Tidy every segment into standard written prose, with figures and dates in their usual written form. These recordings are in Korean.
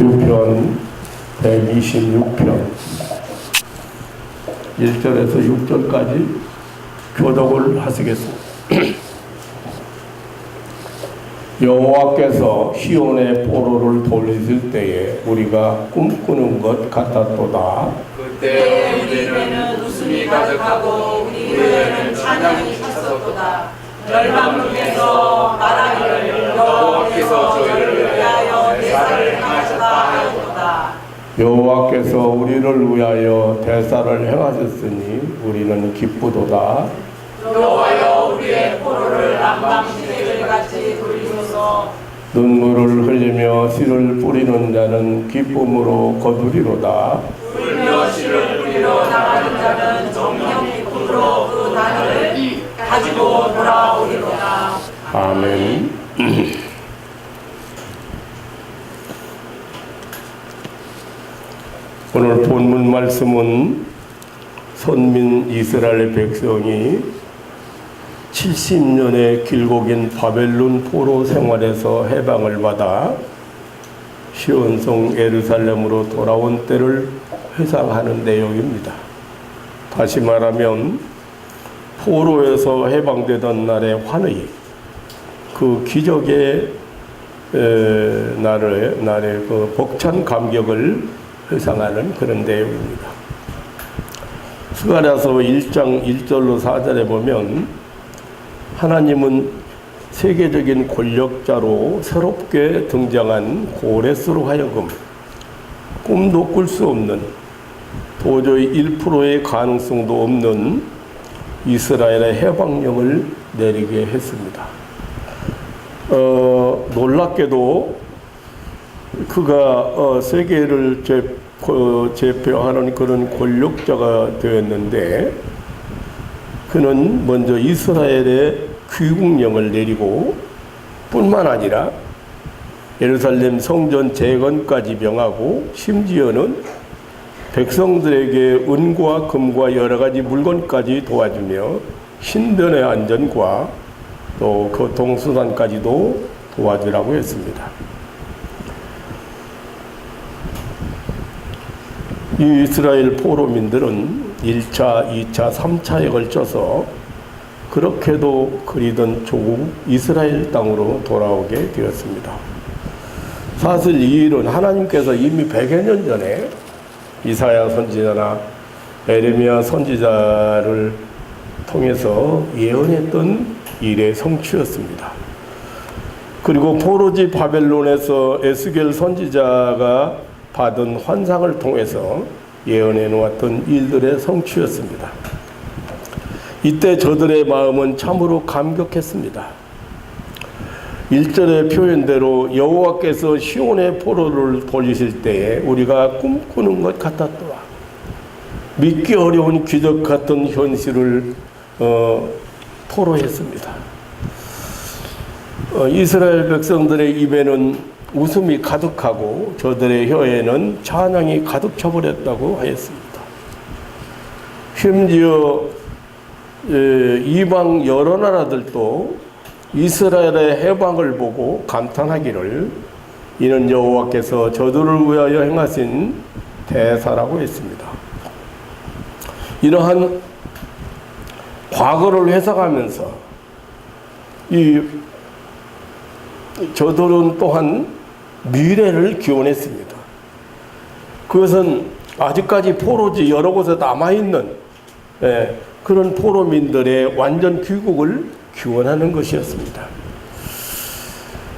시편 126편 1절에서 6절까지 교독을 하시겠습니다. 여호와께서 시온의 포로를 돌리실 때에 우리가 꿈꾸는 것 같았도다. 그때 우리 입에는 웃음이 가득하고 우리 혀에는 찬양이 찼었도다. 열방중에서 말하기를 여호와께서 저희를 위하여 대사를 행하셨다 하였도다. 여호와께서 우리를 위하여 대사를 행하셨으니 우리는 기쁘도다. 여호와여 우리의 포로를 남방시내들 같이 돌리소서. 눈물을 흘리며 씨를 뿌리는 자는 기쁨으로 거두리로다. 울며 씨를 뿌리러 나가는 자는 정령 기쁨으로 그 단을 가지고 돌아오리로다. 아멘. 오늘 본문 말씀은 선민 이스라엘 백성이 70년의 길고 긴 바벨론 포로 생활에서 해방을 받아 시온성 예루살렘으로 돌아온 때를 회상하는 내용입니다. 다시 말하면 포로에서 해방되던 날의 환희, 그 기적의 날의 그 벅찬 감격을 회상하는 그런 내용입니다. 스가랴서 1장 1절로 4절에 보면 하나님은 세계적인 권력자로 새롭게 등장한 고레스로 하여금 꿈도 꿀 수 없는, 도저히 1%의 가능성도 없는 이스라엘의 해방령을 내리게 했습니다. 놀랍게도 그가 세계를 제표하는 그런 권력자가 되었는데, 그는 먼저 이스라엘의 귀국령을 내리고 뿐만 아니라 예루살렘 성전 재건까지 명하고, 심지어는 백성들에게 은과 금과 여러 가지 물건까지 도와주며 신변의 안전과 또 교통수단까지도 도와주라고 했습니다. 이 이스라엘 포로민들은 1차, 2차, 3차에 걸쳐서 그렇게도 그리던 조국 이스라엘 땅으로 돌아오게 되었습니다. 사실 이 일은 하나님께서 이미 100여 년 전에 이사야 선지자나 에레미야 선지자를 통해서 예언했던 일의 성취였습니다. 그리고 포로지 바벨론에서 에스겔 선지자가 받은 환상을 통해서 예언해 놓았던 일들의 성취였습니다. 이때 저들의 마음은 참으로 감격했습니다. 1절의 표현대로 여호와께서 시온의 포로를 돌리실 때에 우리가 꿈꾸는 것 같았더라. 믿기 어려운 기적 같은 현실을 토로했습니다. 이스라엘 백성들의 입에는 웃음이 가득하고 저들의 혀에는 찬양이 가득 차버렸다고 하였습니다. 심지어 이방 여러 나라들도 이스라엘의 해방을 보고 감탄하기를 이는 여호와께서 저들을 위하여 행하신 대사라고 했습니다. 이러한 과거를 회상하면서 저들은 또한 미래를 기원했습니다. 그것은 아직까지 포로지 여러 곳에 남아있는 그런 포로민들의 완전 귀국을 기원하는 것이었습니다.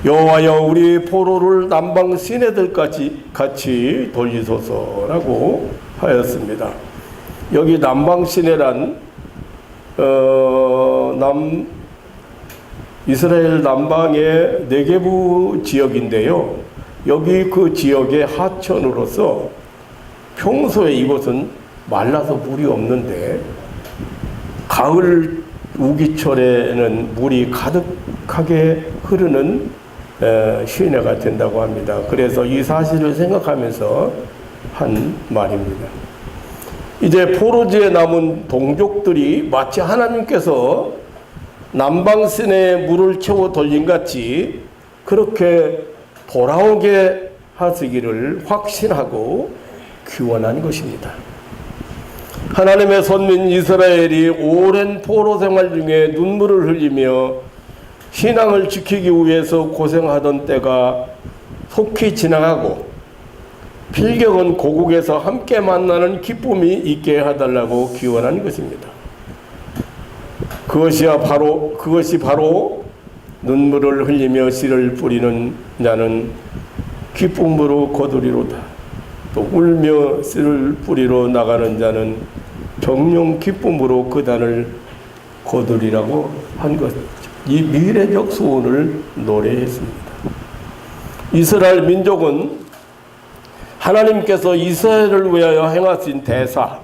여호와여 우리 포로를 남방 시내들까지 같이 돌리소서라고 하였습니다. 여기 남방 시내란 이스라엘 남방의 네게부 지역인데요. 여기 그 지역의 하천으로서 평소에 이곳은 말라서 물이 없는데 가을 우기철에는 물이 가득하게 흐르는 시내가 된다고 합니다. 그래서 이 사실을 생각하면서 한 말입니다. 이제 포로지에 남은 동족들이 마치 하나님께서 남방 시내에 물을 채워 돌린 같이 그렇게 돌아오게 하시기를 확신하고 기원한 것입니다. 하나님의 선민 이스라엘이 오랜 포로 생활 중에 눈물을 흘리며 신앙을 지키기 위해서 고생하던 때가 속히 지나가고 필경은 고국에서 함께 만나는 기쁨이 있게 해달라고 기원한 것입니다. 그것이 바로 눈물을 흘리며 씨를 뿌리는 자는 기쁨으로 거두리로다. 또 울며 씨를 뿌리러 나가는 자는 정령 기쁨으로 그 단을 거두리라고 한 것. 이 미래적 소원을 노래했습니다. 이스라엘 민족은 하나님께서 이스라엘을 위하여 행하신 대사,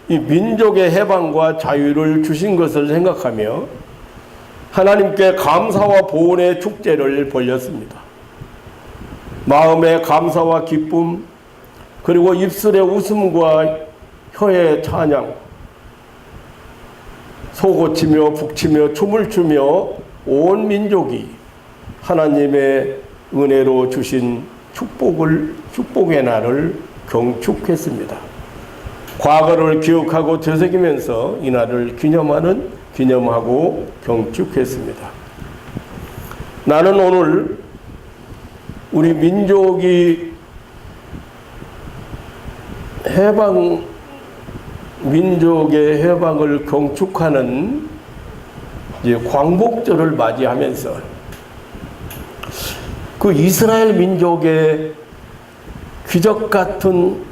이 민족의 해방과 자유를 주신 것을 생각하며 하나님께 감사와 보온의 축제를 벌였습니다. 마음의 감사와 기쁨, 그리고 입술의 웃음과 혀의 찬양, 소고치며 북치며 춤을 추며 온 민족이 하나님의 은혜로 주신 축복의 날을 경축했습니다. 과거를 기억하고 되새기면서 이 날을 기념하고 경축했습니다. 나는 오늘 우리 민족이 민족의 해방을 경축하는 광복절을 맞이하면서 그 이스라엘 민족의 기적 같은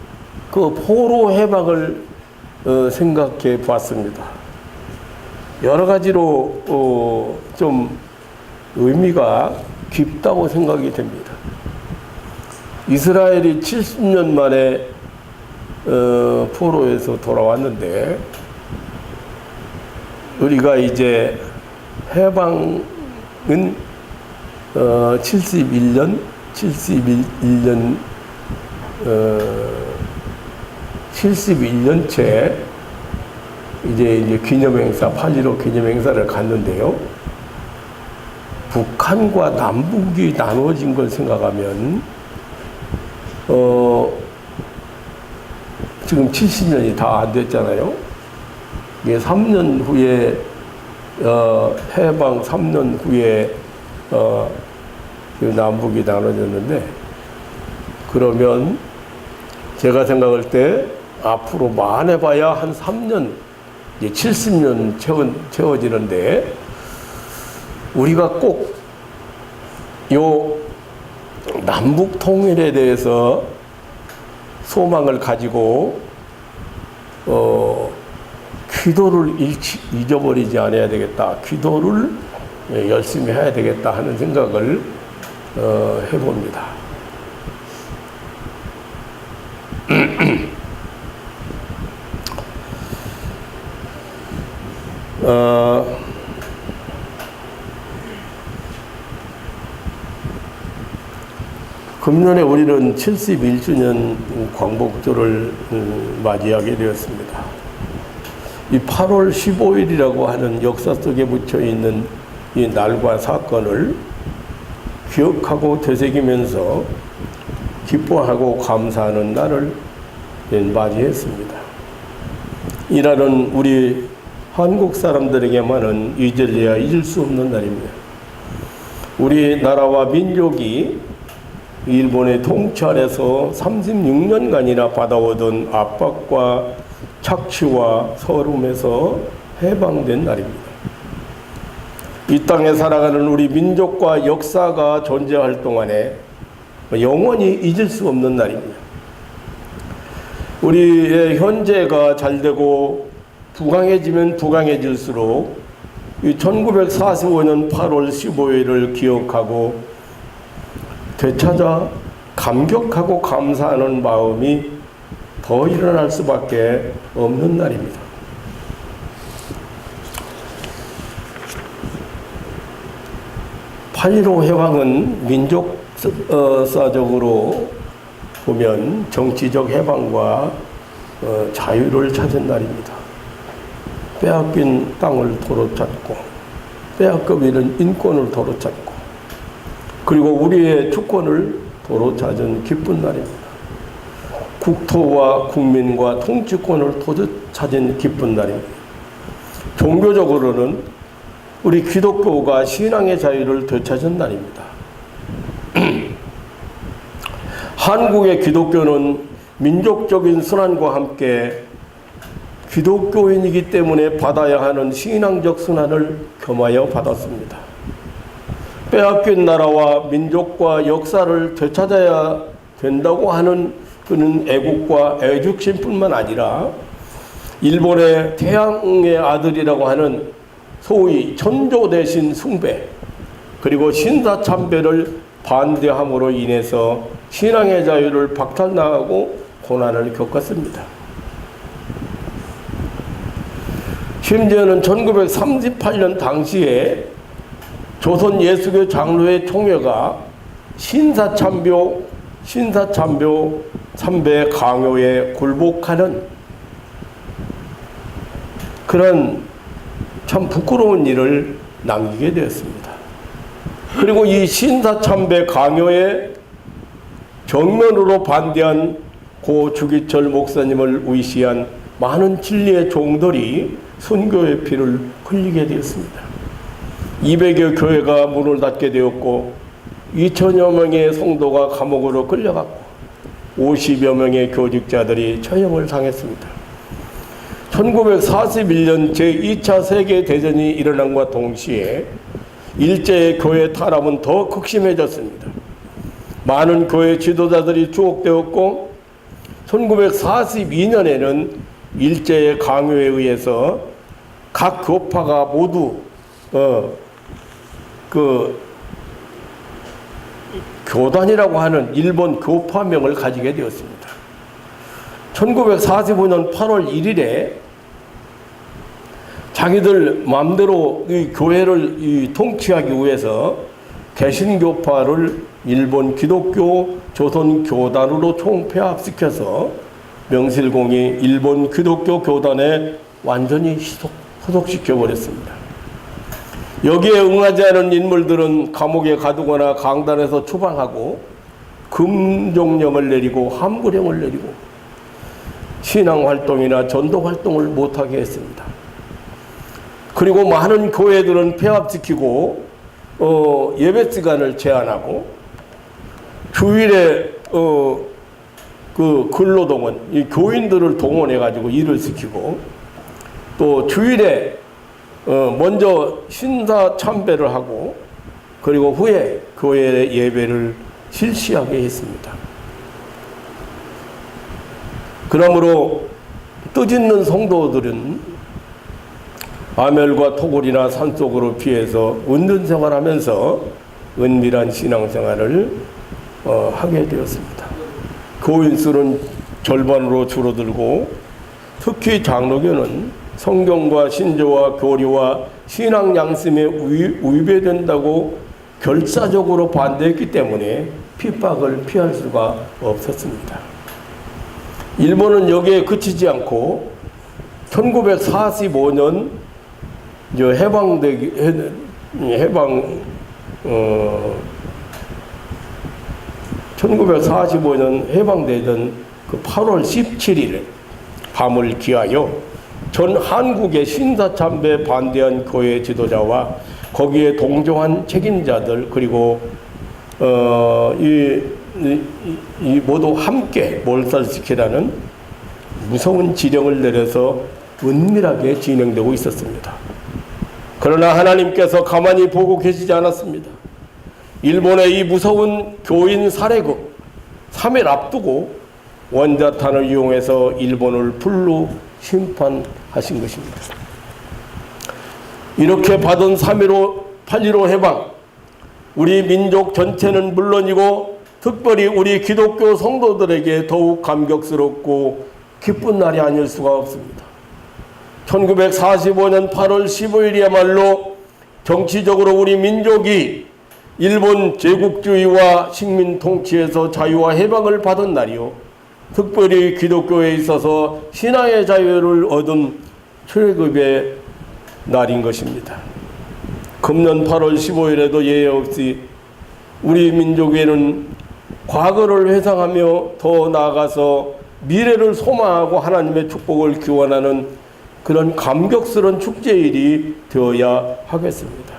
그 포로 해방을 생각해 보았습니다. 여러 가지로 좀 의미가 깊다고 생각이 됩니다. 이스라엘이 70년 만에 포로에서 돌아왔는데 우리가 이제 해방은 71년째 이제 기념행사 8.15 기념행사를 갔는데요. 북한과 남북이 나눠진 걸 생각하면 지금 70년이 다 안 됐잖아요. 이게 3년 후에 해방 3년 후에 남북이 나눠졌는데, 그러면 제가 생각할 때 앞으로 많아봐야 한 3년, 이제 70년 채워지는데, 우리가 꼭 요 남북 통일에 대해서 소망을 가지고 기도를 잊어버리지 않아야 되겠다. 기도를 열심히 해야 되겠다 하는 생각을 해봅니다. 금년에 우리는 71주년 광복절을 맞이하게 되었습니다. 이 8월 15일이라고 하는 역사 속에 묻혀 있는 이 날과 사건을 기억하고 되새기면서 기뻐하고 감사하는 날을 맞이했습니다. 이 날은 우리 한국 사람들에게만은 잊을래야 잊을 수 없는 날입니다. 우리나라와 민족이 일본의 통치 아래서 36년간이나 받아오던 압박과 착취와 서름에서 해방된 날입니다. 이 땅에 살아가는 우리 민족과 역사가 존재할 동안에 영원히 잊을 수 없는 날입니다. 우리의 현재가 잘되고 부강해지면 부강해질수록 이 1945년 8월 15일을 기억하고 되찾아 감격하고 감사하는 마음이 더 일어날 수밖에 없는 날입니다. (8.15) 해방은 민족사적으로 보면 정치적 해방과 자유를 찾은 날입니다. 빼앗긴 땅을 도로찾고 빼앗겨 잃은 인권을 도로찾고, 그리고 우리의 주권을 도로 찾은 기쁜 날입니다. 국토와 국민과 통치권을 도로 찾은 기쁜 날입니다. 종교적으로는 우리 기독교가 신앙의 자유를 되찾은 날입니다. 한국의 기독교는 민족적인 순환과 함께 기독교인이기 때문에 받아야 하는 신앙적 순환을 겸하여 받았습니다. 빼앗긴 나라와 민족과 역사를 되찾아야 된다고 하는 그는 애국과 애국심뿐만 아니라 일본의 태양의 아들이라고 하는 소위 천조 대신 숭배 그리고 신사참배를 반대함으로 인해서 신앙의 자유를 박탈당하고 고난을 겪었습니다. 심지어는 1938년 당시에 조선 예수교 장로회 총회가 신사참배 강요에 굴복하는 그런 참 부끄러운 일을 남기게 되었습니다. 그리고 이 신사참배 강요에 정면으로 반대한 고 주기철 목사님을 위시한 많은 진리의 종들이 순교의 피를 흘리게 되었습니다. 200여 교회가 문을 닫게 되었고 2천여 명의 성도가 감옥으로 끌려갔고 50여 명의 교직자들이 처형을 당했습니다. 1941년 제2차 세계대전이 일어난과 동시에 일제의 교회 탄압은 더 극심해졌습니다. 많은 교회 지도자들이 추옥되었고 1942년에는 일제의 강요에 의해서 각 교파가 모두 교단이라고 하는 일본 교파명을 가지게 되었습니다. 1945년 8월 1일에 자기들 마음대로 이 교회를 통치하기 위해서 개신교파를 일본 기독교 조선 교단으로 총폐합시켜서 명실공히 일본 기독교 교단에 완전히 소속시켜 버렸습니다. 여기에 응하지 않은 인물들은 감옥에 가두거나 강단에서 추방하고 금종령을 내리고 함구령을 내리고 신앙활동이나 전도활동을 못하게 했습니다. 그리고 많은 교회들은 폐합시키고 예배 시간을 제한하고 주일에 그 근로동원, 이 교인들을 동원해가지고 일을 시키고 또 주일에 먼저 신사 참배를 하고 그리고 후에 교회 예배를 실시하게 했습니다. 그러므로 뜻있는 성도들은 아멜과 토굴이나 산속으로 피해서 은둔생활하면서 은밀한 신앙생활을 하게 되었습니다. 교인 수는 절반으로 줄어들고 특히 장로교는 성경과 신조와 교리와 신앙 양심에 위배된다고 결사적으로 반대했기 때문에 핍박을 피할 수가 없었습니다. 일본은 여기에 그치지 않고 1945년 1945년 해방되던 그 8월 17일 밤을 기하여 전 한국의 신사참배 반대한 교회 지도자와 거기에 동조한 책임자들 그리고 이 모두 함께 몰살시키라는 무서운 지령을 내려서 은밀하게 진행되고 있었습니다. 그러나 하나님께서 가만히 보고 계시지 않았습니다. 일본의 이 무서운 교인 살해극 3일 앞두고 원자탄을 이용해서 일본을 불로 심판하신 것입니다. 이렇게 받은 8.15 해방, 우리 민족 전체는 물론이고 특별히 우리 기독교 성도들에게 더욱 감격스럽고 기쁜 날이 아닐 수가 없습니다. 1945년 8월 15일이야말로 정치적으로 우리 민족이 일본 제국주의와 식민 통치에서 자유와 해방을 받은 날이요. 특별히 기독교에 있어서 신앙의 자유를 얻은 출애굽의 날인 것입니다. 금년 8월 15일에도 예외 없이 우리 민족에는 과거를 회상하며 더 나아가서 미래를 소망하고 하나님의 축복을 기원하는 그런 감격스러운 축제일이 되어야 하겠습니다.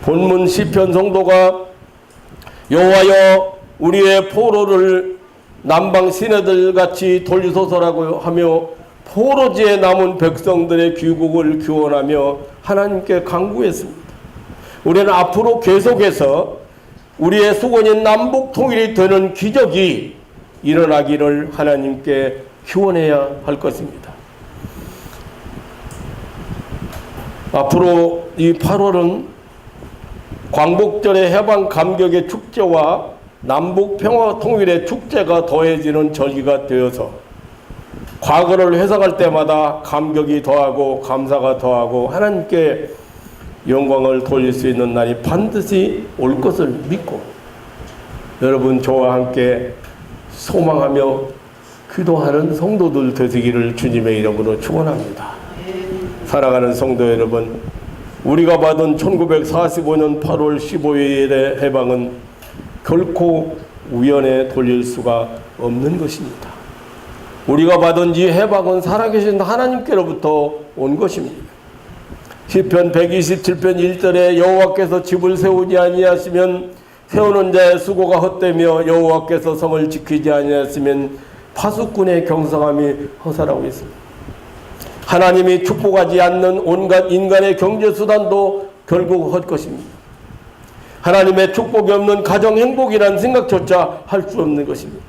본문 시편 성도가 여호와여 우리의 포로를 남방 시내들 같이 돌리소서라고 하며 포로지에 남은 백성들의 귀국을 기원하며 하나님께 간구했습니다. 우리는 앞으로 계속해서 우리의 수건인 남북 통일이 되는 기적이 일어나기를 하나님께 기원해야 할 것입니다. 앞으로 이 8월은 광복절의 해방 감격의 축제와 남북 평화 통일의 축제가 더해지는 절기가 되어서 과거를 회상할 때마다 감격이 더하고 감사가 더하고 하나님께 영광을 돌릴 수 있는 날이 반드시 올 것을 믿고 여러분 저와 함께 소망하며 기도하는 성도들 되시기를 주님의 이름으로 축원합니다. 사랑하는 성도 여러분, 우리가 받은 1945년 8월 15일의 해방은 결코 우연에 돌릴 수가 없는 것입니다. 우리가 받은 이 해방은 살아계신 하나님께로부터 온 것입니다. 시편 127편 1절에 여호와께서 집을 세우지 아니하시면 세우는 자의 수고가 헛되며 여호와께서 성을 지키지 아니하시면 파수꾼의 경성함이 허사라고 있습니다. 하나님이 축복하지 않는 온갖 인간의 경제수단도 결국 헛것입니다. 하나님의 축복이 없는 가정 행복이라는 생각조차 할 수 없는 것입니다.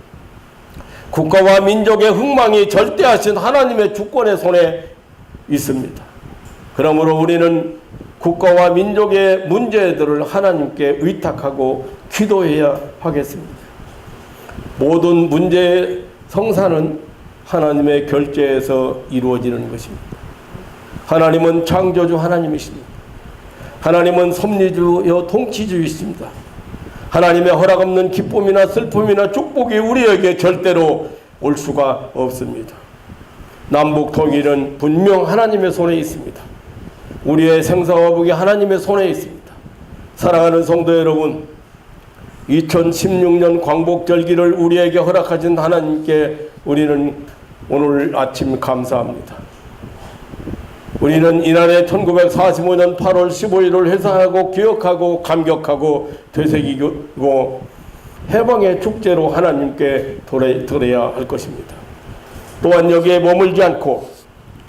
국가와 민족의 흥망이 절대하신 하나님의 주권의 손에 있습니다. 그러므로 우리는 국가와 민족의 문제들을 하나님께 의탁하고 기도해야 하겠습니다. 모든 문제의 성사는 하나님의 결제에서 이루어지는 것입니다. 하나님은 창조주 하나님이십니다. 하나님은 섭리주여 통치주이십니다. 하나님의 허락 없는 기쁨이나 슬픔이나 축복이 우리에게 절대로 올 수가 없습니다. 남북 통일은 분명 하나님의 손에 있습니다. 우리의 생사화복이 하나님의 손에 있습니다. 사랑하는 성도 여러분, 2016년 광복절기를 우리에게 허락하신 하나님께 우리는 오늘 아침 감사합니다. 우리는 이날의 1945년 8월 15일을 회상하고 기억하고 감격하고 되새기고 해방의 축제로 하나님께 드려야 할 것입니다. 또한 여기에 머물지 않고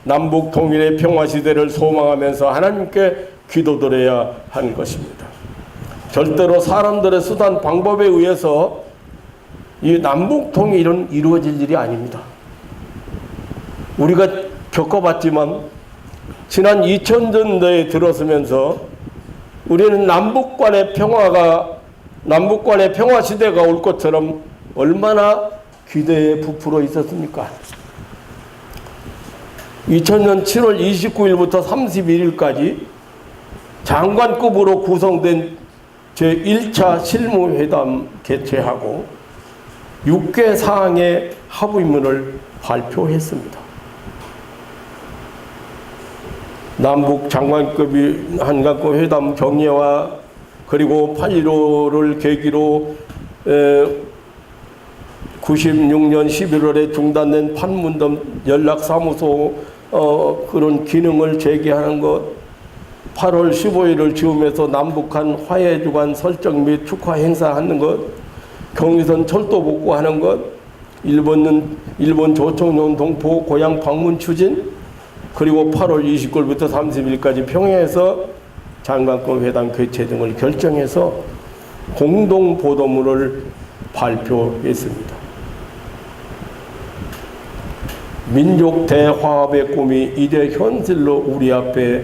남북 통일의 평화시대를 소망하면서 하나님께 기도드려야 하는 것입니다. 절대로 사람들의 수단 방법에 의해서 이 남북 통일은 이루어질 일이 아닙니다. 우리가 겪어봤지만 지난 2000년대에 들어서면서 우리는 남북 간의 평화 시대가 올 것처럼 얼마나 기대에 부풀어 있었습니까? 2000년 7월 29일부터 31일까지 장관급으로 구성된 제1차 실무회담 개최하고 6개 사항의 합의문을 발표했습니다. 남북 장관급이 한강급 회담 경례와 그리고 8.15를 계기로 96년 11월에 중단된 판문점 연락사무소 그런 기능을 재개하는 것, 8월 15일을 즈음해서 남북한 화해주간 설정 및 축하 행사하는 것, 경의선 철도 복구하는 것, 일본 조총련 동포 고향 방문 추진, 그리고 8월 29일부터 30일까지 평양에서 장관급 회담 개최 등을 결정해서 공동 보도문을 발표했습니다. 민족 대화합의 꿈이 이제 현실로 우리 앞에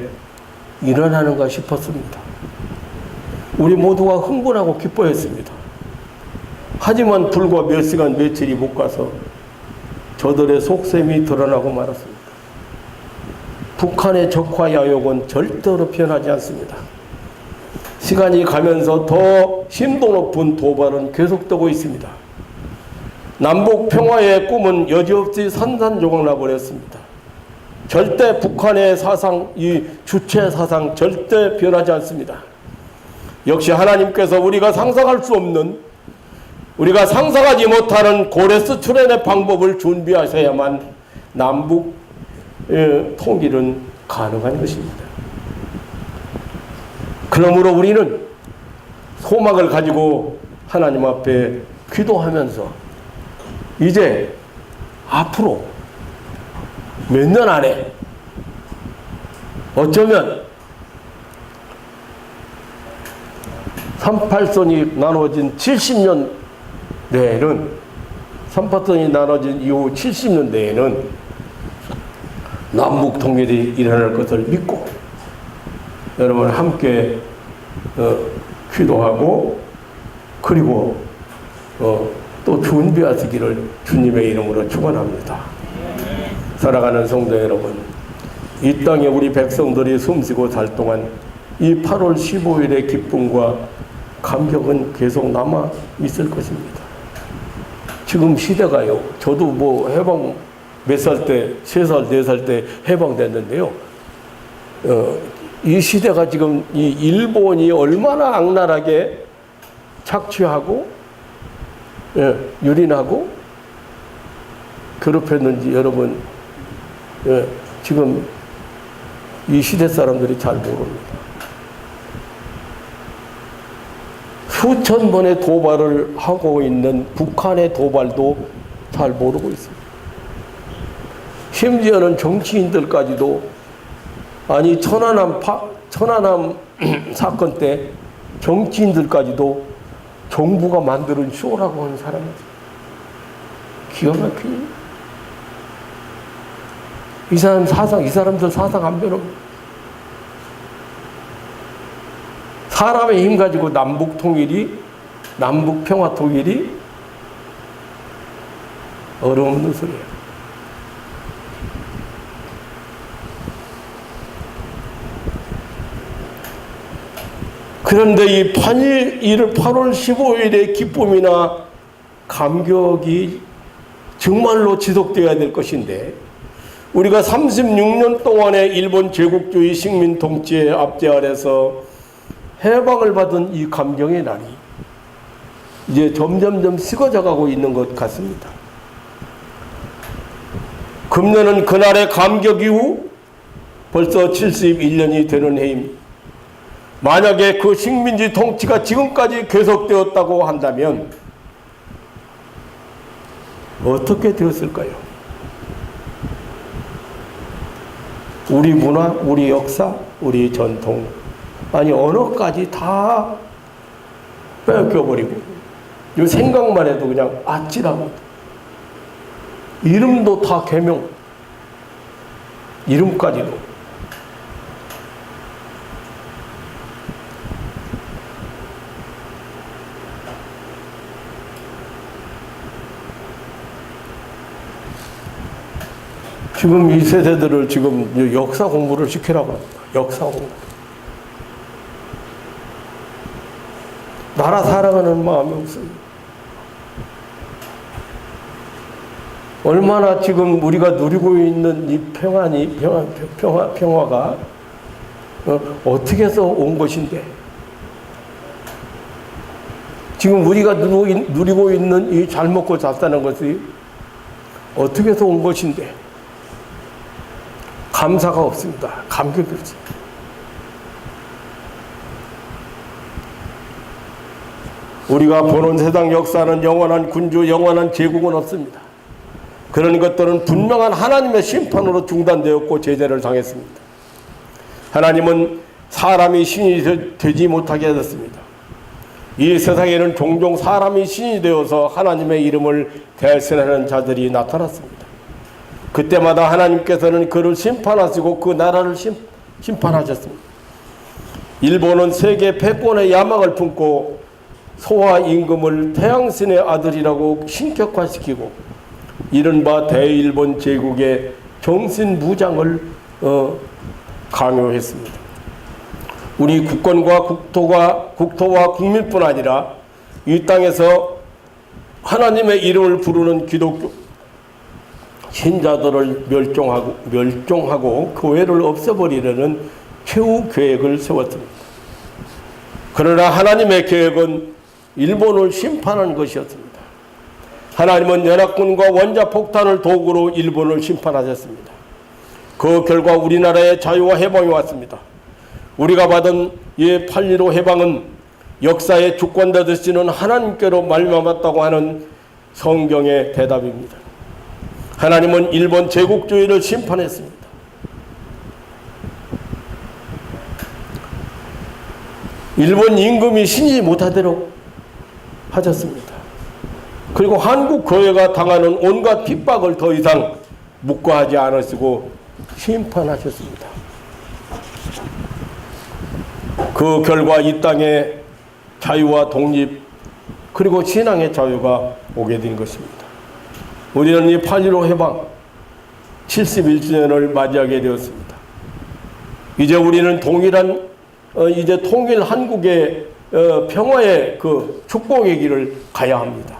일어나는가 싶었습니다. 우리 모두가 흥분하고 기뻐했습니다. 하지만 불과 몇 시간 며칠이 못 가서 저들의 속셈이 드러나고 말았습니다. 북한의 적화 야욕은 절대로 변하지 않습니다. 시간이 가면서 더 심도 높은 도발은 계속되고 있습니다. 남북 평화의 꿈은 여지없이 산산조각 나버렸습니다. 절대 북한의 사상, 이 주체 사상 절대 변하지 않습니다. 역시 하나님께서 우리가 상상할 수 없는 우리가 상상하지 못하는 고레스 출현의 방법을 준비하셔야만 남북 통일은 가능한 것입니다. 그러므로 우리는 소망을 가지고 하나님 앞에 기도하면서 이제 앞으로 몇 년 안에 어쩌면 38선이 나눠진 70년 내에는 38선이 나눠진 이후 70년 내에는 남북 통일이 일어날 것을 믿고 여러분 함께 기도하고 그리고 또 준비하시기를 주님의 이름으로 축원합니다. 사랑하는 성도 여러분, 이 땅에 우리 백성들이 숨쉬고 살 동안 이 8월 15일의 기쁨과 감격은 계속 남아 있을 것입니다. 지금 시대가요, 저도 뭐 해방 몇 살 때, 3살, 4살 때 해방됐는데요. 이 시대가 지금 이 일본이 얼마나 악랄하게 착취하고 유린하고 괴롭혔는지 여러분 지금 이 시대 사람들이 잘 모릅니다. 수천 번의 도발을 하고 있는 북한의 도발도 잘 모르고 있습니다. 심지어는 정치인들까지도 아니 천안함 사건 때 정치인들까지도 정부가 만드는 쇼라고 하는 사람들 기가 막히네. 이 사람들 사상 안 변합니다. 사람의 힘 가지고 남북 통일이, 남북 평화 통일이 어려운 소리예요. 그런데 이 8월 15일의 기쁨이나 감격이 정말로 지속되어야 될 것인데 우리가 36년 동안의 일본 제국주의 식민 통치의 압제 아래서 해방을 받은 이 감정의 날이 이제 점점점 식어져 가고 있는 것 같습니다. 금년은 그날의 감격 이후 벌써 71년이 되는 해입니다. 만약에 그 식민지 통치가 지금까지 계속되었다고 한다면 어떻게 되었을까요? 우리 문화, 우리 역사, 우리 전통, 아니 언어까지 다 뺏겨버리고 이 생각만 해도 그냥 아찔하고 이름도 다 개명, 이름까지도 지금 이 세대들을 지금 역사 공부를 시키라고 합니다. 역사 공부. 나라 사랑하는 마음이 없어요. 얼마나 지금 우리가 누리고 있는 이 평화가 어떻게 해서 온 것인데 지금 우리가 누리고 있는 이 잘 먹고 잘 사는 것이 어떻게 해서 온 것인데 감사가 없습니다. 감격이 없습니다. 우리가 보는 세상 역사는 영원한 군주, 영원한 제국은 없습니다. 그런 것들은 분명한 하나님의 심판으로 중단되었고 제재를 당했습니다. 하나님은 사람이 신이 되지 못하게 하셨습니다. 이 세상에는 종종 사람이 신이 되어서 하나님의 이름을 대신하는 자들이 나타났습니다. 그때마다 하나님께서는 그를 심판하시고 그 나라를 심판하셨습니다. 일본은 세계 패권의 야망을 품고 소와 임금을 태양신의 아들이라고 신격화시키고 이른바 대일본 제국의 정신무장을 강요했습니다. 우리 국권과 국토와 국민뿐 아니라 이 땅에서 하나님의 이름을 부르는 기독교 신자들을 멸종하고 교회를 없애버리려는 최후 계획을 세웠습니다. 그러나 하나님의 계획은 일본을 심판하는 것이었습니다. 하나님은 연합군과 원자폭탄을 도구로 일본을 심판하셨습니다. 그 결과 우리나라의 자유와 해방이 왔습니다. 우리가 받은 이 8.15 해방은 역사의 주권자 되시는 하나님께로 말미암았다고 하는 성경의 대답입니다. 하나님은 일본 제국주의를 심판했습니다. 일본 임금이 신지 못하도록 하셨습니다. 그리고 한국 교회가 당하는 온갖 핍박을 더 이상 묵과하지 않으시고 심판하셨습니다. 그 결과 이 땅에 자유와 독립 그리고 신앙의 자유가 오게 된 것입니다. 우리는 이 8.15 해방 71주년을 맞이하게 되었습니다. 이제 우리는 동일한 이제 통일 한국의 평화의 그 축복의 길을 가야 합니다.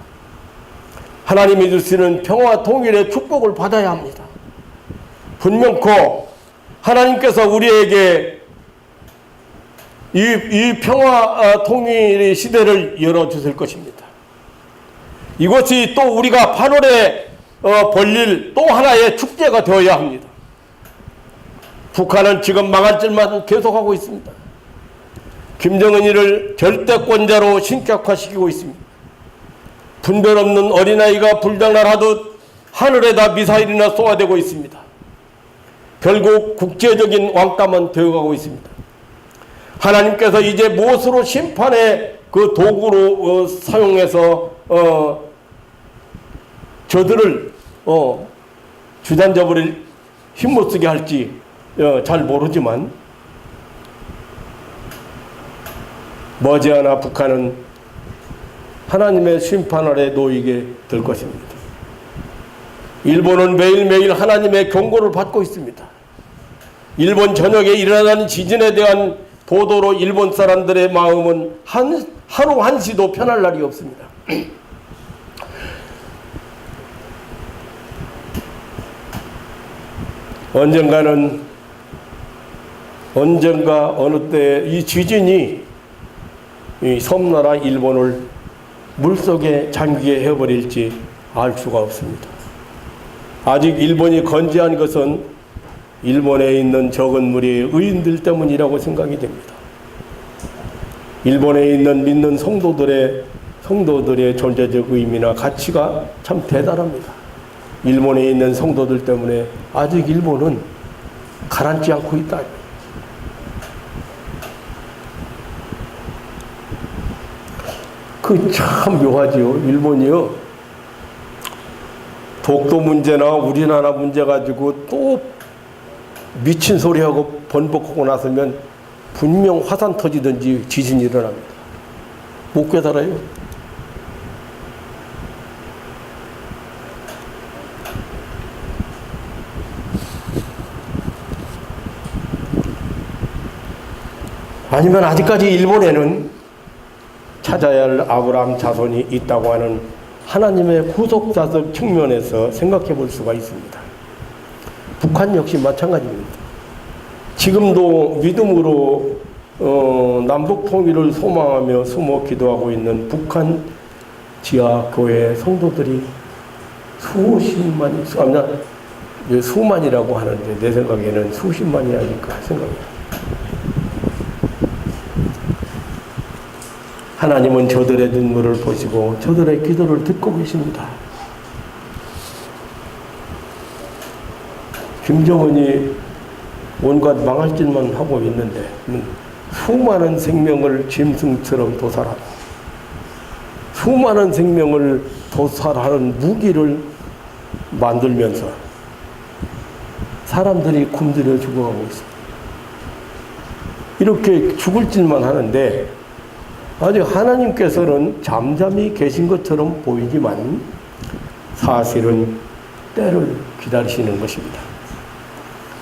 하나님이 주시는 평화 통일의 축복을 받아야 합니다. 분명코 하나님께서 우리에게 이 평화 통일의 시대를 열어주실 것입니다. 이것이 또 우리가 8월에 벌릴 또 하나의 축제가 되어야 합니다. 북한은 지금 망할 짓만 계속하고 있습니다. 김정은이를 절대권자로 신격화시키고 있습니다. 분별 없는 어린아이가 불장난하듯 하늘에다 미사일이나 쏘아대고 있습니다. 결국 국제적인 왕따만 되어가고 있습니다. 하나님께서 이제 무엇으로 심판의 그 도구로 사용해서 저들을 주단저버릴 힘못 쓰게 할지 잘 모르지만 머지않아 북한은 하나님의 심판 아래 놓이게 될 것입니다. 일본은 매일매일 하나님의 경고를 받고 있습니다. 일본 전역에 일어나는 지진에 대한 보도로 일본 사람들의 마음은 하루 한시도 편할 날이 없습니다. 언젠가 어느 때 이 지진이 이 섬나라 일본을 물속에 잠기게 해버릴지 알 수가 없습니다. 아직 일본이 건재한 것은 일본에 있는 적은 무리의 의인들 때문이라고 생각이 됩니다. 일본에 있는 믿는 성도들의 존재적 의미나 가치가 참 대단합니다. 일본에 있는 성도들 때문에 아직 일본은 가라앉지 않고 있다. 그 참 묘하지요. 일본이요. 독도 문제나 우리나라 문제 가지고 또 미친 소리하고 번복하고 나서면 분명 화산 터지든지 지진이 일어납니다. 못 깨달아요. 아니면 아직까지 일본에는 찾아야 할 아브라함 자손이 있다고 하는 하나님의 구속자적 측면에서 생각해 볼 수가 있습니다. 북한 역시 마찬가지입니다. 지금도 믿음으로 남북 통일을 소망하며 숨어 기도하고 있는 북한 지하 교회 성도들이 수만이라고 하는데 내 생각에는 수십만이 아닐까 생각합니다. 하나님은 저들의 눈물을 보시고 저들의 기도를 듣고 계십니다. 김정은이 온갖 망할 짓만 하고 있는데 수많은 생명을 짐승처럼 도살하고 수많은 생명을 도살하는 무기를 만들면서 사람들이 굶주려 죽어가고 있습니다. 이렇게 죽을 짓만 하는데 아직 하나님께서는 잠잠히 계신 것처럼 보이지만 사실은 때를 기다리시는 것입니다.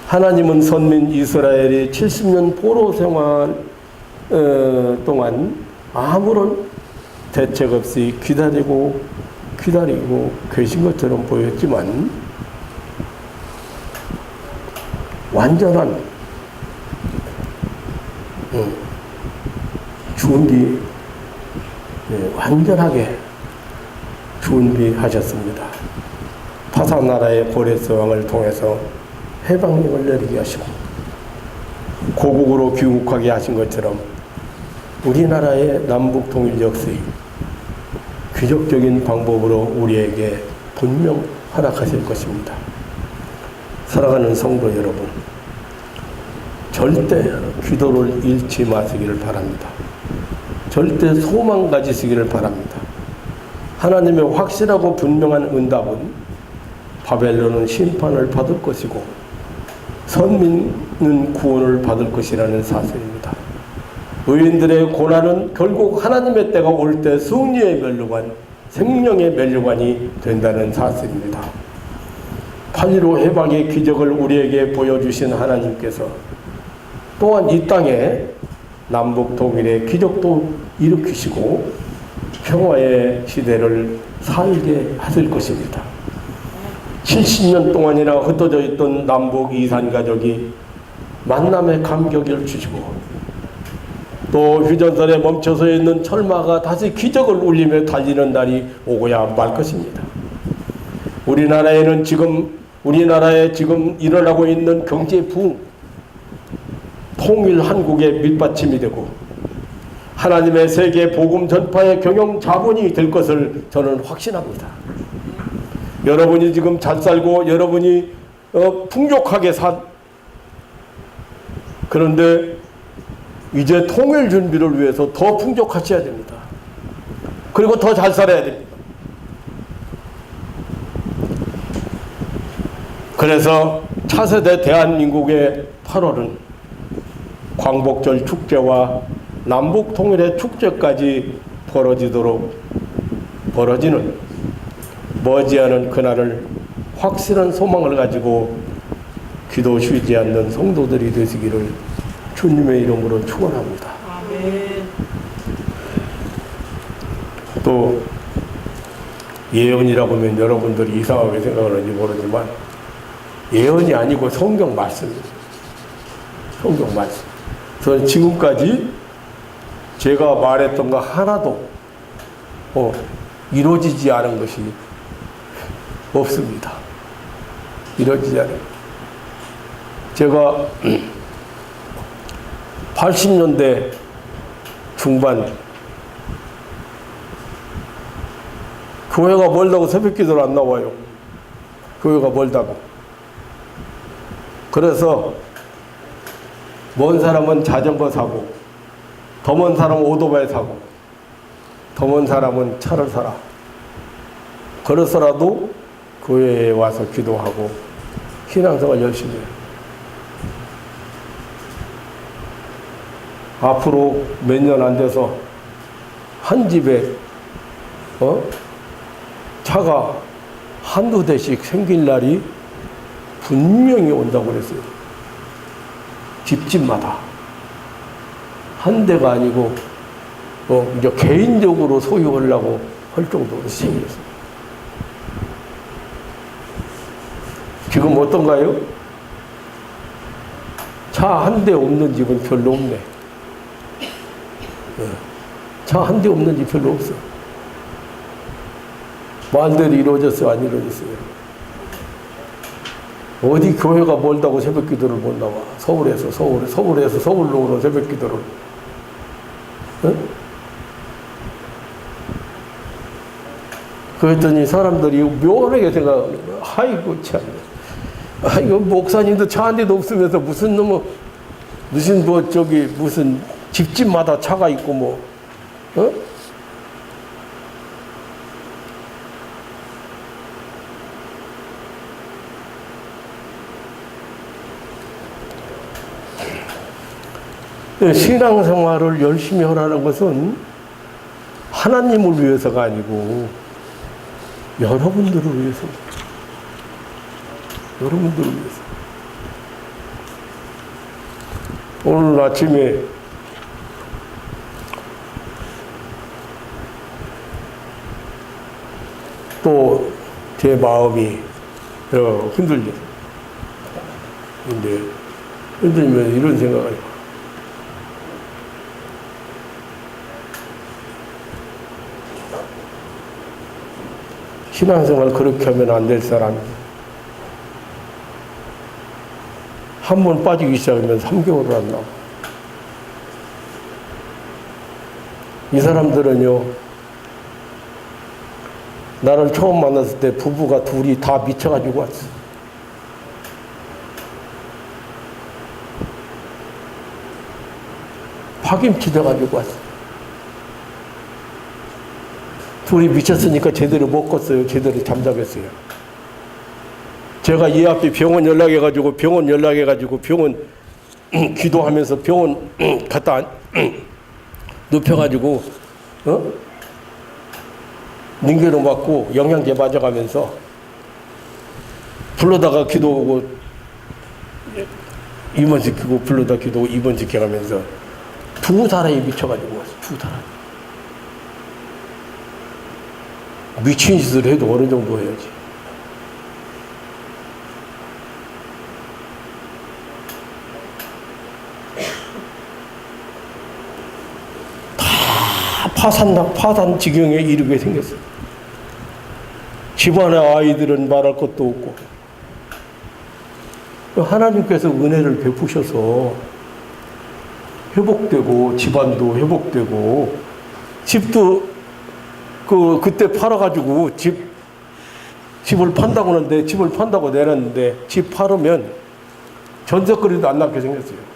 하나님은 선민 이스라엘이 70년 포로 생활 동안 아무런 대책 없이 기다리고 계신 것처럼 보였지만 완전한 완전하게 준비하셨습니다. 타사나라의 고레스 왕을 통해서 해방령을 내리게 하시고 고국으로 귀국하게 하신 것처럼 우리나라의 남북 통일 역사의 귀족적인 방법으로 우리에게 분명 허락하실 것입니다. 사랑하는 성도 여러분, 절대 기도를 잃지 마시기를 바랍니다. 절대 소망 가지시기를 바랍니다. 하나님의 확실하고 분명한 응답은 바벨론은 심판을 받을 것이고 선민은 구원을 받을 것이라는 사실입니다. 의인들의 고난은 결국 하나님의 때가 올 때 승리의 면류관, 생명의 면류관이 된다는 사실입니다. 8.15 해방의 기적을 우리에게 보여주신 하나님께서 또한 이 땅에 남북 통일의 기적도 일으키시고 평화의 시대를 살게 하실 것입니다. 70년 동안이나 흩어져 있던 남북 이산 가족이 만남의 감격을 주시고 또 휴전선에 멈춰서 있는 철마가 다시 기적을 울리며 달리는 날이 오고야 말 것입니다. 우리나라에 지금 일어나고 있는 경제 부흥, 통일 한국의 밑받침이 되고 하나님의 세계 복음 전파의 경영 자본이 될 것을 저는 확신합니다. 여러분이 지금 잘 살고 여러분이 풍족하게 그런데 이제 통일 준비를 위해서 더 풍족하셔야 됩니다. 그리고 더 잘 살아야 됩니다. 그래서 차세대 대한민국의 8월은 광복절 축제와 남북 통일의 축제까지 벌어지는 머지않은 그날을 확실한 소망을 가지고 기도 쉬지 않는 성도들이 되시기를 주님의 이름으로 축원합니다. 아멘. 또 예언이라고 하면 여러분들이 이상하게 생각하는지 모르지만 예언이 아니고 성경 말씀입니다. 성경 말씀. 저는 지금까지 제가 말했던 거 하나도 이루어지지 않은 것이 없습니다. 이루어지지 않은. 제가 80년대 중반 교회가 멀다고 새벽기도를 안 나와요. 교회가 멀다고. 그래서 먼 사람은 자전거 사고 더 먼 사람은 오토바이 사고 더 먼 사람은 차를 사라. 그래서라도 교회에 와서 기도하고 신앙생활 열심히 해요. 앞으로 몇 년 안 돼서 한 집에 차가 한두 대씩 생길 날이 분명히 온다고 그랬어요. 집집마다. 한 대가 아니고 이제 개인적으로 소유하려고 할 정도로 생겼어요. 지금 어떤가요? 차 한 대 없는 집은 별로 없네. 차 한 대 없는 집 별로 없어. 말대로 이루어졌어요? 안 이루어졌어요? 어디 교회가 멀다고 새벽 기도를 못 나와. 서울에서 서울로 오는 새벽 기도를. 그랬더니 사람들이 묘하게 생각하는 거야. 아이고 참. 아이고 목사님도 차 한 대도 없으면서 무슨 집집마다 차가 있고 신앙생활을 열심히 하라는 것은 하나님을 위해서가 아니고 여러분들을 위해서입니다. 여러분들을 위해서. 오늘 아침에 또 제 마음이 흔들려. 근데 흔들면 이런 생각을 해요. 신앙생활 그렇게 하면 안 될 사람이에요. 한 번 빠지기 시작하면 3개월을 안 나와. 이 사람들은요, 나를 처음 만났을 때 부부가 둘이 다 미쳐가지고 왔어. 파김치 돼가지고 왔어. 둘이 미쳤으니까 제대로 먹었어요. 제대로 잠자겠어요. 제가 이 앞에 병원 연락해가지고 병원 기도하면서 병원 갔다 눕혀가지고 링겔로 맞고 영양제 맞아가면서 불러다가 기도하고 입원시키고 불러다 기도하고 입원시켜가면서 두 사람이 미쳐가지고 왔어. 두 사람. 미친 짓을 해도 어느 정도 해야지. 파산 지경에 이르게 생겼어요. 집안의 아이들은 말할 것도 없고. 하나님께서 은혜를 베푸셔서 회복되고 집안도 회복되고 집도 그때 팔아가지고 집을 판다고 하는데 집을 판다고 내놨는데 집 팔으면 전세거리도 안 남게 생겼어요.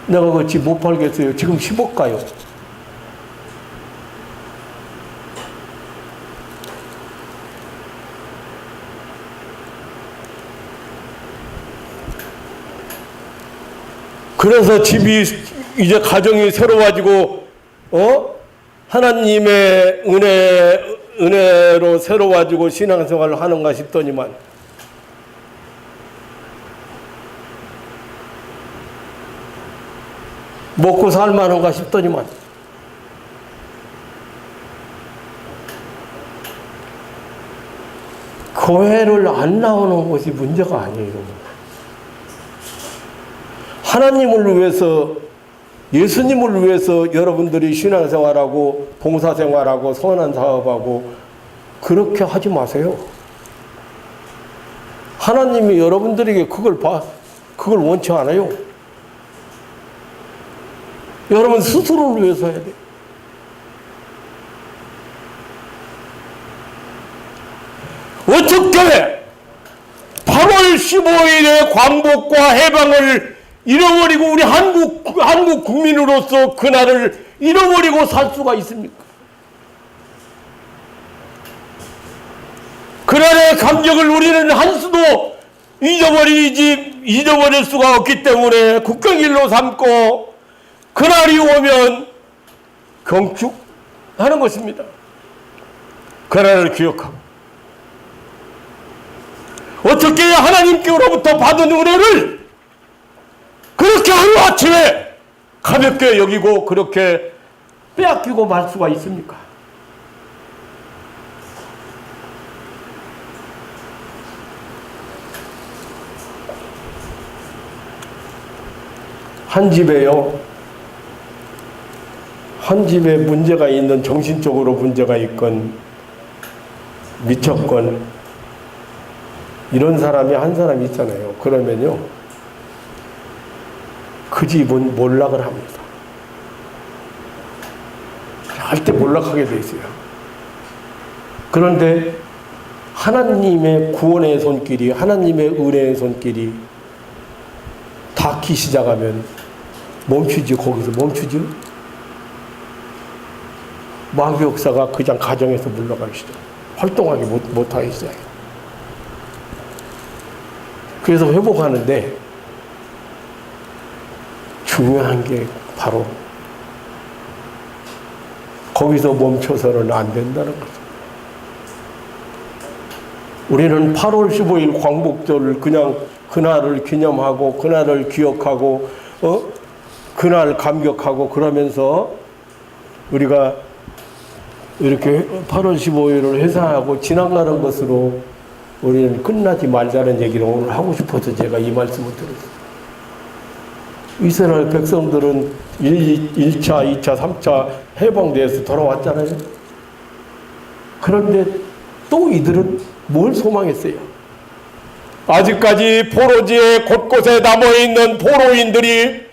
내가 그 집 못 팔겠어요. 지금 10억 가요. 그래서 집이 이제 가정이 새로워지고 하나님의 은혜로 새로워지고 신앙생활을 하는가 싶더니만 먹고 살만한가 싶더니만 교회를 안 나오는 것이 문제가 아니에요. 하나님을 위해서, 예수님을 위해서 여러분들이 신앙생활하고 봉사생활하고 선한 사업하고 그렇게 하지 마세요. 하나님이 여러분들에게 그걸 원치 않아요. 여러분 스스로를 위해서 해야 돼요. 어떻게 8월 15일에 광복과 해방을 잃어버리고 우리 한국 국민으로서 그날을 잃어버리고 살 수가 있습니까? 그날의 감격을 우리는 한 수도 잊어버릴 수가 없기 때문에 국경일로 삼고 그날이 오면 경축하는 것입니다. 그날을 기억하고 어떻게 하나님께로부터 받은 은혜를 그렇게 하루아침에 가볍게 여기고 그렇게 빼앗기고 말 수가 있습니까? 한 집에 문제가 있는, 정신적으로 문제가 있건 미쳤건 이런 사람이 한 사람 있잖아요. 그러면요 그 집은 몰락을 합니다. 절대 몰락하게 돼 있어요. 그런데 하나님의 구원의 손길이, 하나님의 은혜의 손길이 닿기 시작하면 멈추지. 거기서 멈추지. 마귀 역사가 그냥 가정에서 물러가기 시작. 활동하기 못하기 시작해요. 그래서 회복하는데 중요한 게 바로 거기서 멈춰서는 안 된다는 거죠. 우리는 8월 15일 광복절을 그냥 그날을 기념하고 그날을 기억하고 그날 감격하고 그러면서 우리가 이렇게 8월 15일을 회상하고 지나가는 것으로 우리는 끝나지 말자는 얘기를 오늘 하고 싶어서 제가 이 말씀을 드렸어요. 이스라엘 백성들은 1차, 2차, 3차 해방돼서 돌아왔잖아요. 그런데 또 이들은 뭘 소망했어요? 아직까지 포로지에 곳곳에 남아있는 포로인들이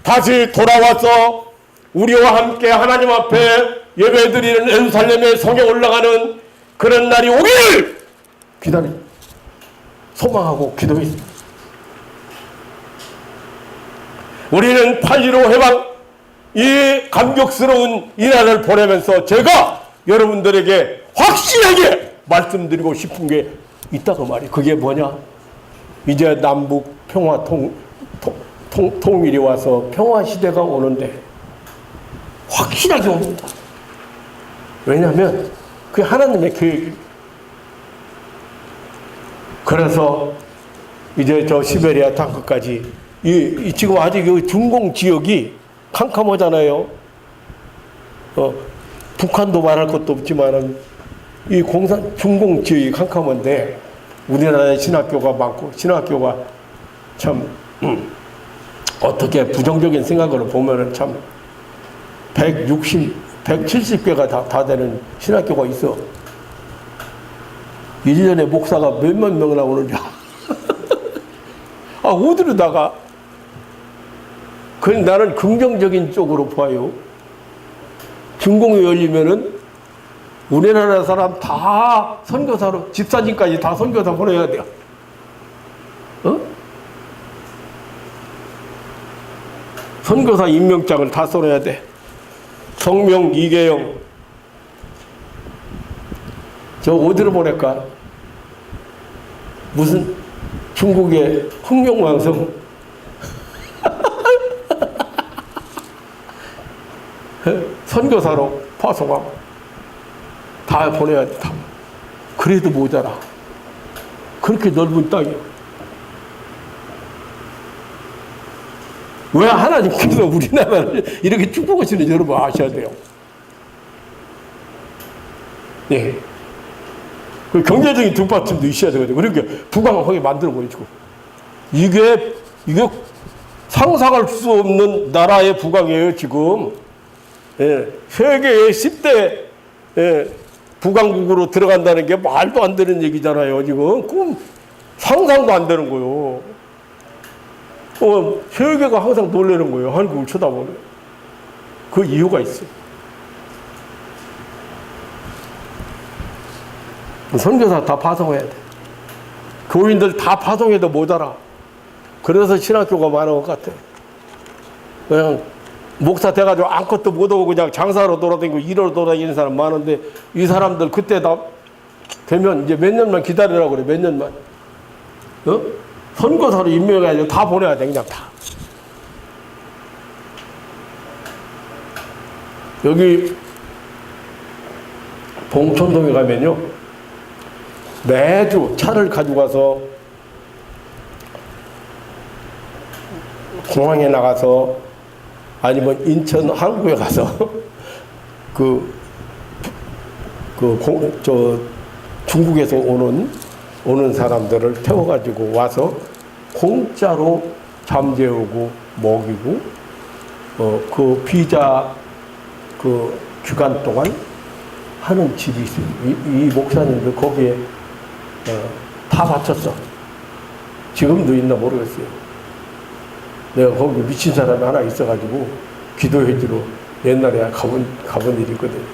다시 돌아와서 우리와 함께 하나님 앞에 예배드리는 예루살렘의 성에 올라가는 그런 날이 오기를 소망하고 기도했습니다. 우리는 8.15 해방 이 감격스러운 이날을 보내면서 제가 여러분들에게 확실하게 말씀드리고 싶은 게 있다고 말이에요. 그게 뭐냐? 이제 남북 평화 통일이 와서 평화 시대가 오는데 확실하게 옵니다. 왜냐하면 그게 하나님의 계획입니다. 그래서 이제 저 시베리아 땅끝까지 지금 아직 중공 지역이 캄캄하잖아요. 북한도 말할 것도 없지만은 이 중공 지역이 캄캄한데 우리나라에 신학교가 많고 신학교가 참 어떻게 부정적인 생각으로 보면은 참 170개가 다 되는 신학교가 있어. 1년에 목사가 몇만 명 나오느냐. 어디로 나가? 그럼 나는 긍정적인 쪽으로 봐요. 중공이 열리면은 우리나라 사람 다 선교사로, 집사님까지 다 선교사 보내야 돼요. 선교사 임명장을 다 써놔야 돼. 성명 이계영. 저 어디로 보낼까? 무슨 중국의 흑룡왕성 선교사로 파송하고 다 보내야 돼. 다. 그래도 모자라. 그렇게 넓은 땅이요. 왜 하나님께서 우리나라를 이렇게 축복하시는지 여러분 아셔야 돼요. 예. 그 경제적인 뒷받침도 있어야 되거든요. 그러니까 부강하게 만들어 버리고. 이게 상상할 수 없는 나라의 부강이에요, 지금. 예. 세계의 10대 부강국으로 들어간다는 게 말도 안 되는 얘기잖아요, 지금. 그럼 상상도 안 되는 거예요. 세계가 항상 놀라는 거예요, 한국을 쳐다보면. 그 이유가 있어요. 선교사 다 파송해야 돼. 교인들 다 파송해도 모자라. 그래서 신학교가 많은 것 같아. 그냥 목사 돼가지고 아무것도 못하고 그냥 장사로 돌아다니고 일하러 돌아다니는 사람 많은데 이 사람들 그때 다 되면 이제 몇 년만 기다리라고 그래. 몇 년만. 선교사로 임명해가지고 다 보내야 돼. 그냥 다. 여기 봉천동에 가면요, 매주 차를 가지고 가서 공항에 나가서 아니면 인천 항구에 가서 중국에서 오는 사람들을 태워가지고 와서 공짜로 잠재우고 먹이고 그 비자 그 기간 동안 하는 집이 있어요. 이 목사님들 거기에 다 바쳤어. 지금도 있나 모르겠어요. 내가 거기 미친 사람이 하나 있어가지고 기도해주러 옛날에 가본 일이 있거든.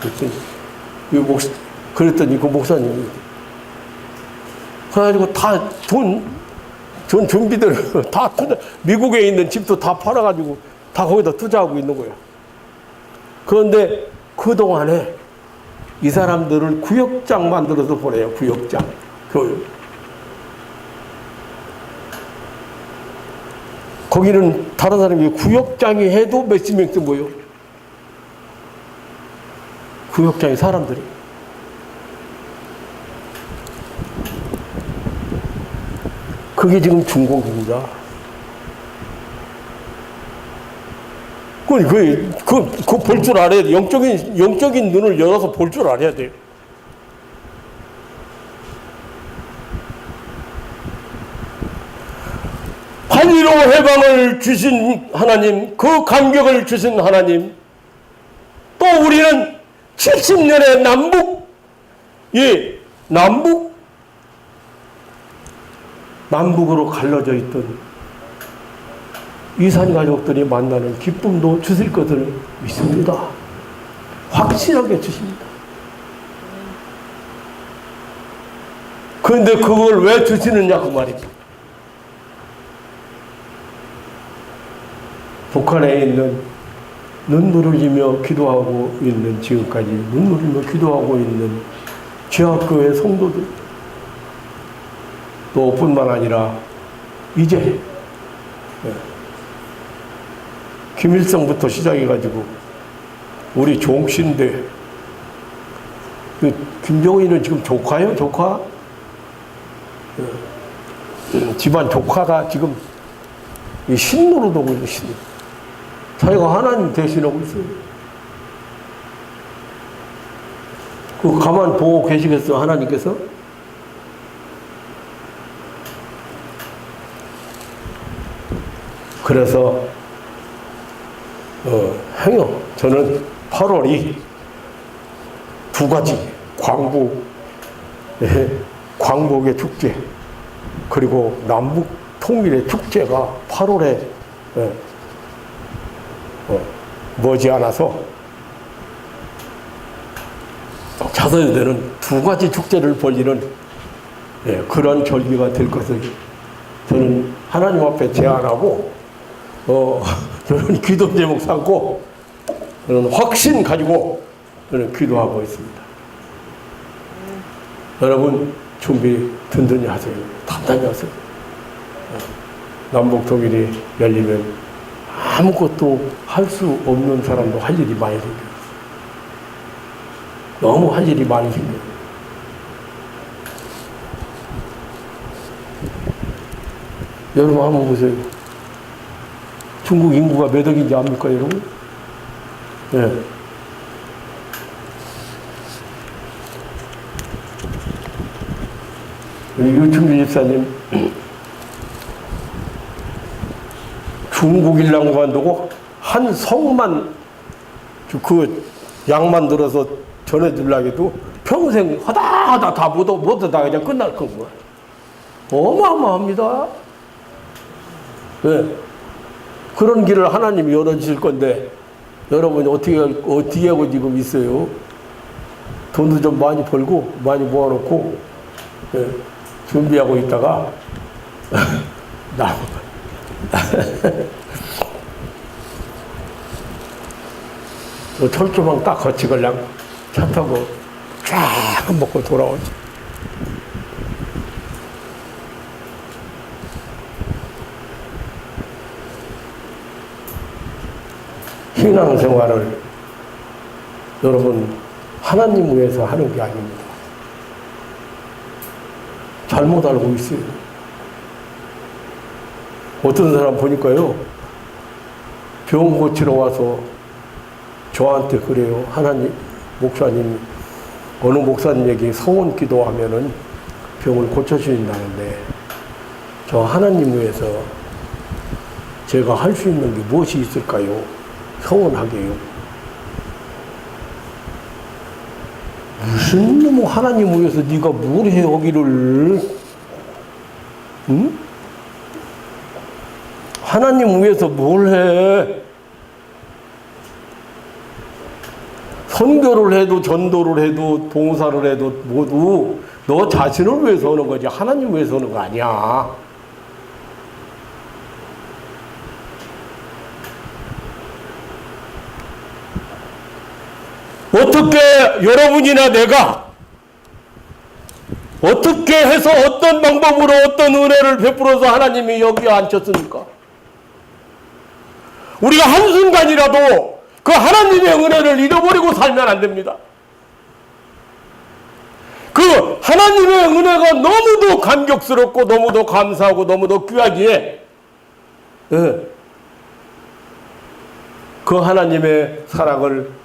그랬더니 그 목사님이 그래가지고 다 돈 준비들 다 투자, 미국에 있는 집도 다 팔아가지고 다 거기다 투자하고 있는 거예요. 그런데 그동안에 이 사람들을 구역장 만들어서 보내요. 구역장. 교육. 거기는 다른 사람이 구역장이 해도 몇십 명씩 모여. 구역장이 사람들이. 그게 지금 중공입니다. 그 볼 줄 알아야 돼. 영적인 눈을 열어서 볼 줄 알아야 돼요. 한일호 해방을 주신 하나님, 그 감격을 주신 하나님, 또 우리는 70년의 남북 이 남북으로 갈라져 있던 이산 가족들이 만나는 기쁨도 주실 것을 믿습니다. 확실하게 주십니다. 그런데 그걸 왜 주시느냐 그 말입니다. 북한에 있는 눈물을 흘리며 기도하고 있는 지금까지 눈물을 흘리며 기도하고 있는 지하교회 성도들 또 뿐만 아니라 이제 김일성부터 시작해가지고 우리 종신대 김정은이는 지금 조카예요, 조카? 집안 조카가 지금 이 신노릇 하고 있는 신. 자기가 하나님 대신하고 있어요. 그 가만 보고 계시겠어요, 하나님께서? 그래서 행여 저는 8월이 두 가지 광복의 축제 그리고 남북 통일의 축제가 8월에 머지않아서 자서해되는 두 가지 축제를 벌이는 그런 절기가 될 것을 저는 하나님 앞에 제안하고 저는 기도 제목 삼고 저는 확신 가지고 저는 기도하고 있습니다. 여러분 준비 든든히 하세요. 단단히 하세요. 남북 통일이 열리면 아무것도 할 수 없는 사람도 할 일이 많이 생겨요. 너무 할 일이 많이 생겨요. 여러분 한번 보세요. 중국 인구가 몇 억인지 압니까, 여러분? 예. 유충준 집사님, 중국 일랑만 두고 한 성만 그 약만 들어서 전해주려고 해도 평생 하다 다 못하다 그냥 끝날 거고. 어마어마합니다. 네. 그런 길을 하나님이 열어주실 건데 여러분이 어떻게 하고 지금 있어요? 돈도 좀 많이 벌고 많이 모아놓고 네. 준비하고 있다가 철조망 딱 거치고 그냥 차 타고 쫙 먹고 돌아오지. 신앙생활을 여러분 하나님 위해서 하는 게 아닙니다. 잘못 알고 있어요. 어떤 사람 보니까요, 병 고치러 와서 저한테 그래요. 하나님, 목사님, 어느 목사님에게 성원 기도하면은 병을 고쳐주신다는데, 저 하나님 위해서 제가 할 수 있는 게 무엇이 있을까요? 성원하게요. 무슨 뭐 하나님 위해서 네가 뭘 해 여기를? 응? 하나님 위해서 뭘 해? 선교를 해도 전도를 해도 봉사를 해도 모두 너 자신을 위해서 하는 거지 하나님 위해서 하는 거 아니야. 어떻게 여러분이나 내가 어떻게 해서 어떤 방법으로 어떤 은혜를 베풀어서 하나님이 여기 앉혔습니까? 우리가 한순간이라도 그 하나님의 은혜를 잃어버리고 살면 안 됩니다. 그 하나님의 은혜가 너무도 감격스럽고 너무도 감사하고 너무도 귀하기에 그 하나님의 사랑을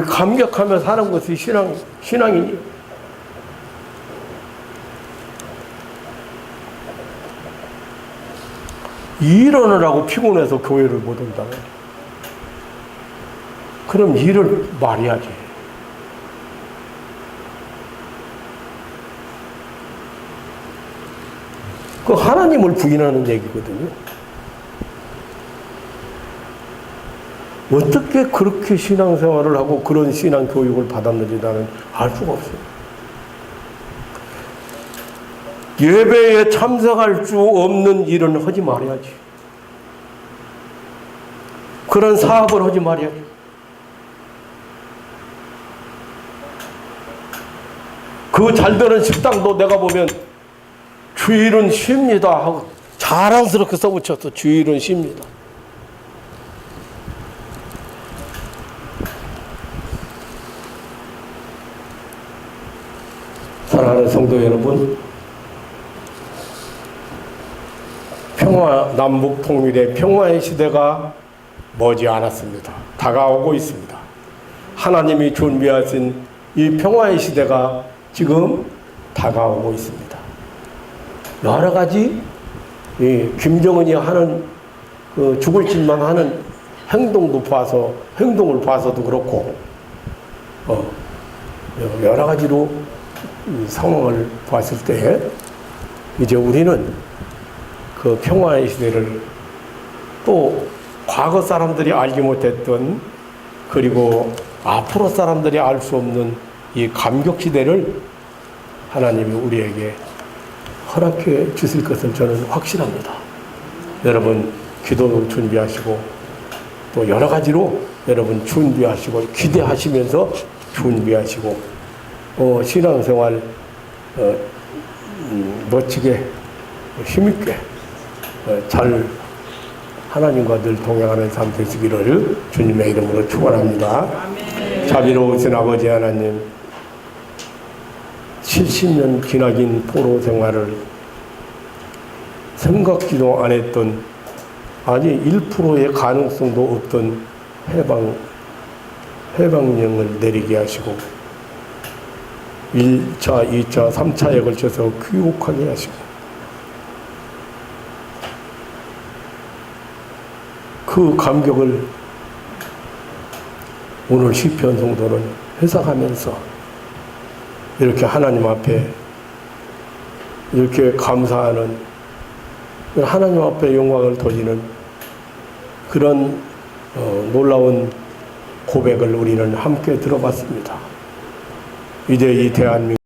감격하며 사는 것이 신앙이니. 일하느라고 피곤해서 교회를 못 온다면 그럼 일을 말해야지. 그 하나님을 부인하는 얘기거든요. 어떻게 그렇게 신앙생활을 하고 그런 신앙 교육을 받았는지 나는 알 수가 없어요. 예배에 참석할 수 없는 일은 하지 말아야지. 그런 사업을 하지 말아야지. 그 잘되는 식당도 내가 보면 주일은 쉽니다 하고 자랑스럽게 써붙였어. 주일은 쉽니다. 사랑하는 성도 여러분, 남북 통일의 평화의 시대가 머지 않았습니다. 다가오고 있습니다. 하나님이 준비하신 이 평화의 시대가 지금 다가오고 있습니다. 여러 가지 김정은이 하는 그 죽을 짓만 하는 행동을 봐서도 그렇고 여러 가지로 이 상황을 봤을 때 이제 우리는 그 평화의 시대를 또 과거 사람들이 알지 못했던 그리고 앞으로 사람들이 알 수 없는 이 감격 시대를 하나님이 우리에게 허락해 주실 것을 저는 확신합니다. 여러분 기도 준비하시고 또 여러 가지로 여러분 준비하시고 기대하시면서 준비하시고 신앙생활 멋지게 힘있게 잘 하나님과 늘 동행하는 삶 되시기를 주님의 이름으로 축원합니다. 자비로우신 아버지 하나님, 70년 기나긴 포로 생활을 생각지도 안 했던 아니 1%의 가능성도 없던 해방령을 내리게 하시고 1차, 2차, 3차에 걸쳐서 귀국하게 하시고 그 감격을 오늘 시편 성도는 회상하면서 이렇게 하나님 앞에 이렇게 감사하는 하나님 앞에 영광을 돌리는 그런 놀라운 고백을 우리는 함께 들어봤습니다. 이제 이 대한민국